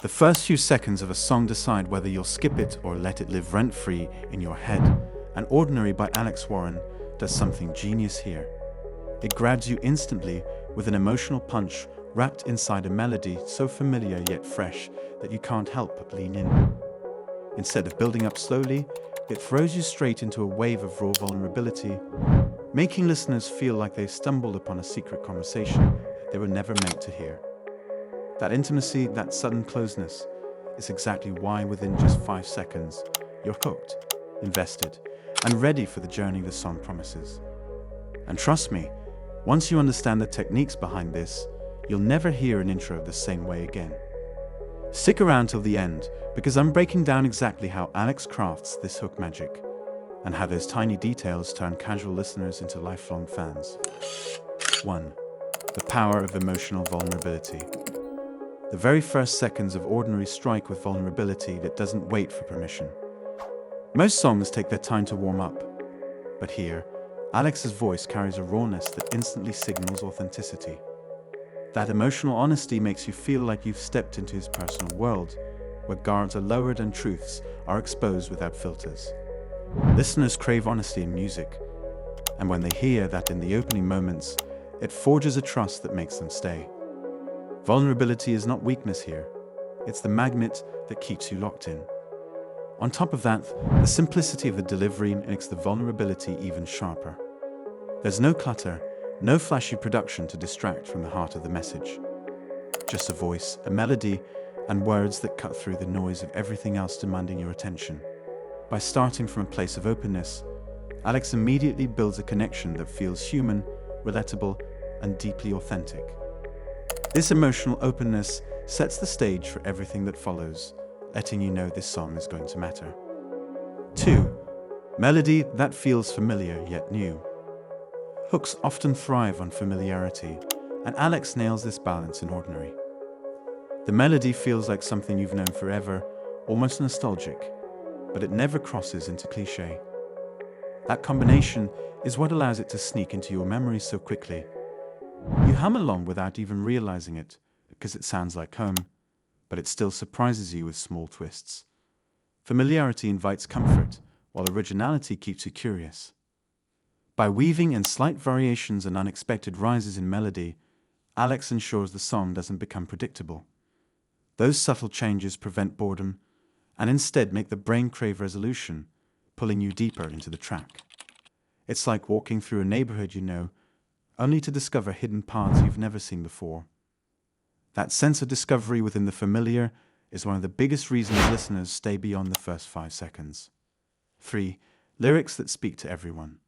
The first few seconds of a song decide whether you'll skip it or let it live rent-free in your head. And Ordinary by Alex Warren does something genius here. It grabs you instantly with an emotional punch wrapped inside a melody so familiar yet fresh that you can't help but lean in. Instead of building up slowly, it throws you straight into a wave of raw vulnerability, making listeners feel like they've stumbled upon a secret conversation they were never meant to hear. That intimacy, that sudden closeness, is exactly why within just 5 seconds, you're hooked, invested, and ready for the journey the song promises. And trust me, once you understand the techniques behind this, you'll never hear an intro the same way again. Stick around till the end, because I'm breaking down exactly how Alex crafts this hook magic, and how those tiny details turn casual listeners into lifelong fans. 1. The power of emotional vulnerability. The very first seconds of Ordinary strike with vulnerability that doesn't wait for permission. Most songs take their time to warm up, but here, Alex's voice carries a rawness that instantly signals authenticity. That emotional honesty makes you feel like you've stepped into his personal world, where guards are lowered and truths are exposed without filters. Listeners crave honesty in music, and when they hear that in the opening moments, it forges a trust that makes them stay. Vulnerability is not weakness here, it's the magnet that keeps you locked in. On top of that, the simplicity of the delivery makes the vulnerability even sharper. There's no clutter, no flashy production to distract from the heart of the message. Just a voice, a melody, and words that cut through the noise of everything else demanding your attention. By starting from a place of openness, Alex immediately builds a connection that feels human, relatable, and deeply authentic. This emotional openness sets the stage for everything that follows, letting you know this song is going to matter. 2. Melody that feels familiar yet new. Hooks often thrive on familiarity, and Alex nails this balance in Ordinary. The melody feels like something you've known forever, almost nostalgic, but it never crosses into cliché. That combination is what allows it to sneak into your memory so quickly. You hum along without even realizing it, because it sounds like home, but it still surprises you with small twists. Familiarity invites comfort, while originality keeps you curious. By weaving in slight variations and unexpected rises in melody, Alex ensures the song doesn't become predictable. Those subtle changes prevent boredom, and instead make the brain crave resolution, pulling you deeper into the track. It's like walking through a neighborhood you know, only to discover hidden paths you've never seen before. That sense of discovery within the familiar is one of the biggest reasons listeners stay beyond the first 5 seconds. 3. Lyrics that speak to everyone.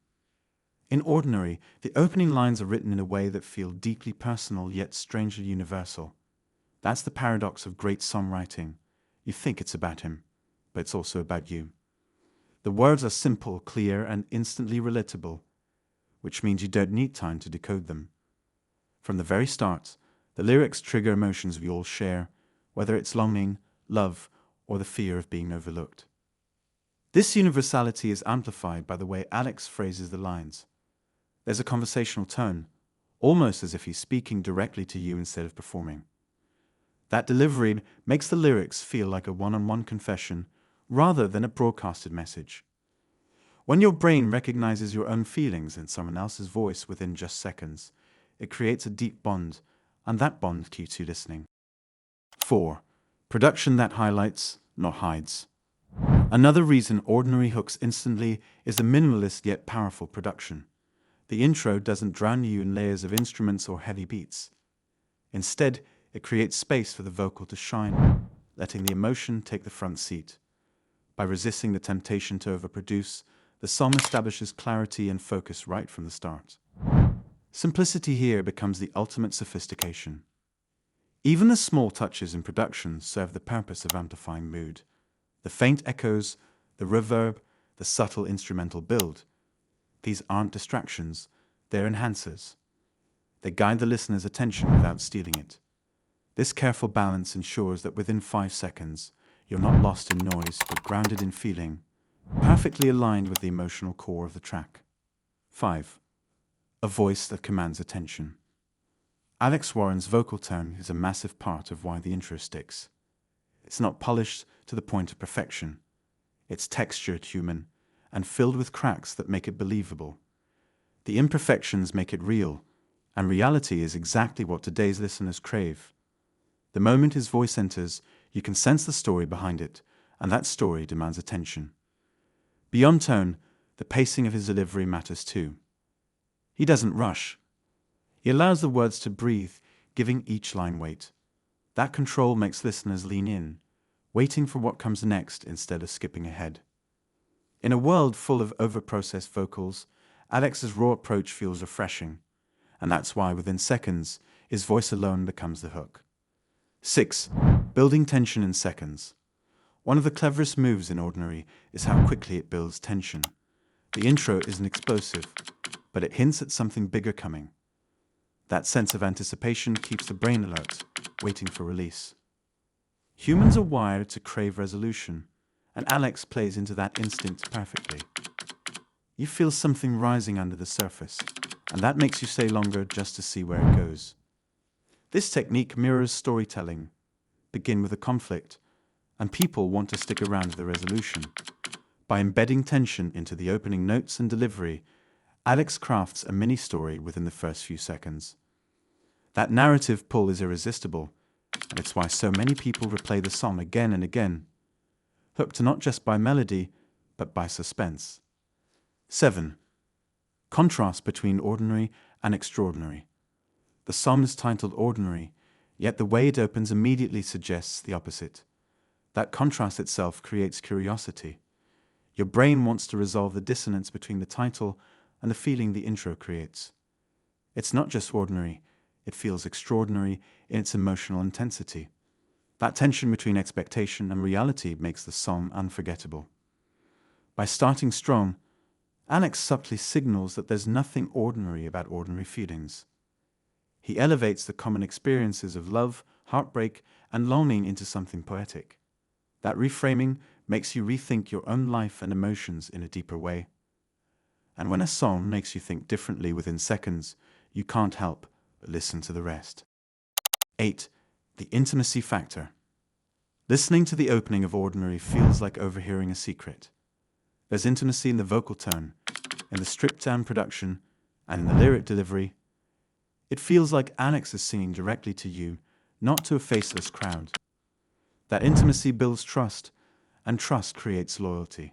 In Ordinary, the opening lines are written in a way that feel deeply personal yet strangely universal. That's the paradox of great songwriting. You think it's about him, but it's also about you. The words are simple, clear, and instantly relatable, which means you don't need time to decode them. From the very start, the lyrics trigger emotions we all share, whether it's longing, love, or the fear of being overlooked. This universality is amplified by the way Alex phrases the lines. There's a conversational tone, almost as if he's speaking directly to you instead of performing. That delivery makes the lyrics feel like a one-on-one confession rather than a broadcasted message. When your brain recognizes your own feelings in someone else's voice within just seconds, it creates a deep bond, and that bond keeps you listening. 4. Production that highlights, not hides. Another reason Ordinary hooks instantly is the minimalist yet powerful production. The intro doesn't drown you in layers of instruments or heavy beats. Instead, it creates space for the vocal to shine, letting the emotion take the front seat. By resisting the temptation to overproduce, the song establishes clarity and focus right from the start. Simplicity here becomes the ultimate sophistication. Even the small touches in production serve the purpose of amplifying mood. The faint echoes, the reverb, the subtle instrumental build. These aren't distractions, they're enhancers. They guide the listener's attention without stealing it. This careful balance ensures that within 5 seconds, you're not lost in noise but grounded in feeling, perfectly aligned with the emotional core of the track. 5. A voice that commands attention. Alex Warren's vocal tone is a massive part of why the intro sticks. It's not polished to the point of perfection. It's textured, human, and filled with cracks that make it believable. The imperfections make it real, and reality is exactly what today's listeners crave. The moment his voice enters, you can sense the story behind it, and that story demands attention. Beyond tone, the pacing of his delivery matters too. He doesn't rush. He allows the words to breathe, giving each line weight. That control makes listeners lean in, waiting for what comes next instead of skipping ahead. In a world full of overprocessed vocals, Alex's raw approach feels refreshing, and that's why within seconds, his voice alone becomes the hook. 6. Building tension in seconds. One of the cleverest moves in Ordinary is how quickly it builds tension. The intro isn't explosive, but it hints at something bigger coming. That sense of anticipation keeps the brain alert, waiting for release. Humans are wired to crave resolution, and Alex plays into that instinct perfectly. You feel something rising under the surface, and that makes you stay longer just to see where it goes. This technique mirrors storytelling. Begin with a conflict, and people want to stick around for the resolution. By embedding tension into the opening notes and delivery, Alex crafts a mini-story within the first few seconds. That narrative pull is irresistible, and it's why so many people replay the song again and again, hooked not just by melody, but by suspense. 7. Contrast between ordinary and extraordinary. The song is titled Ordinary, yet the way it opens immediately suggests the opposite. That contrast itself creates curiosity. Your brain wants to resolve the dissonance between the title and the feeling the intro creates. It's not just ordinary, it feels extraordinary in its emotional intensity. That tension between expectation and reality makes the song unforgettable. By starting strong, Alex subtly signals that there's nothing ordinary about ordinary feelings. He elevates the common experiences of love, heartbreak, and longing into something poetic. That reframing makes you rethink your own life and emotions in a deeper way. And when a song makes you think differently within seconds, you can't help but listen to the rest. 8. The intimacy factor. Listening to the opening of Ordinary feels like overhearing a secret. There's intimacy in the vocal tone, in the stripped-down production, and in the lyric delivery. It feels like Alex is singing directly to you, not to a faceless crowd. That intimacy builds trust, and trust creates loyalty.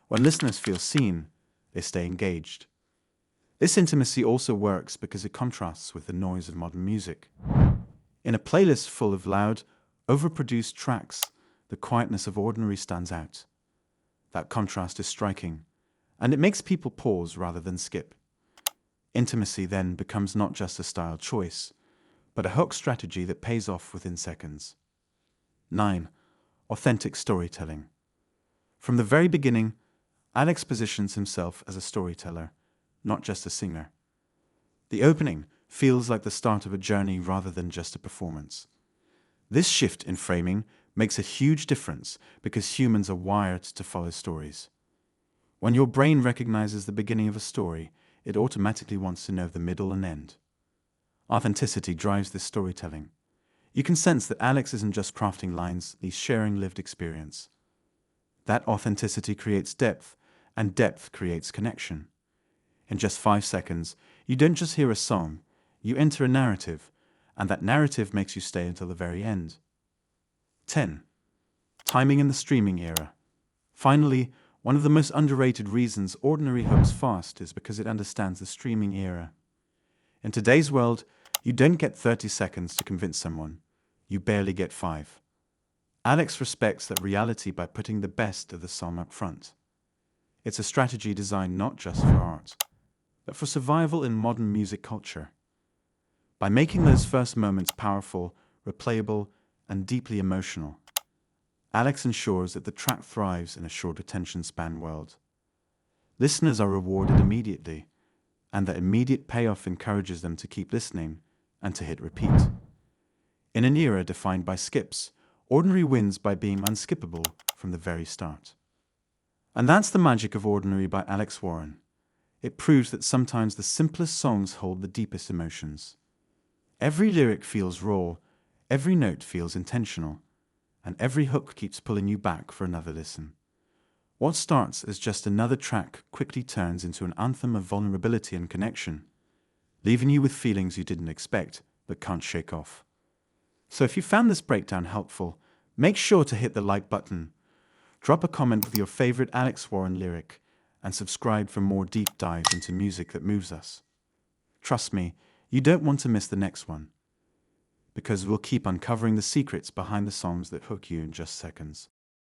When listeners feel seen, they stay engaged. This intimacy also works because it contrasts with the noise of modern music. In a playlist full of loud, overproduced tracks, the quietness of Ordinary stands out. That contrast is striking, and it makes people pause rather than skip. Intimacy then becomes not just a style choice, but a hook strategy that pays off within seconds. 9. Authentic storytelling. From the very beginning, Alex positions himself as a storyteller, not just a singer. The opening feels like the start of a journey rather than just a performance. This shift in framing makes a huge difference because humans are wired to follow stories. When your brain recognizes the beginning of a story, it automatically wants to know the middle and end. Authenticity drives this storytelling. You can sense that Alex isn't just crafting lines, he's sharing lived experience. That authenticity creates depth, and depth creates connection. In just 5 seconds, you don't just hear a song, you enter a narrative, and that narrative makes you stay until the very end. 10. Timing in the streaming era. Finally, one of the most underrated reasons Ordinary hooks fast is because it understands the streaming era. In today's world, you don't get 30 seconds to convince someone. You barely get 5. Alex respects that reality by putting the best of the song up front. It's a strategy designed not just for art, but for survival in modern music culture. By making those first moments powerful, replayable, and deeply emotional, Alex ensures that the track thrives in a short attention span world. Listeners are rewarded immediately, and that immediate payoff encourages them to keep listening and to hit repeat. In an era defined by skips, Ordinary wins by being unskippable from the very start. And that's the magic of Ordinary by Alex Warren. It proves that sometimes the simplest songs hold the deepest emotions. Every lyric feels raw, every note feels intentional, and every hook keeps pulling you back for another listen. What starts as just another track quickly turns into an anthem of vulnerability and connection, leaving you with feelings you didn't expect but can't shake off. So if you found this breakdown helpful, make sure to hit the like button, drop a comment with your favorite Alex Warren lyric, and subscribe for more deep dives into music that moves us. Trust me, you don't want to miss the next one, because we'll keep uncovering the secrets behind the songs that hook you in just seconds.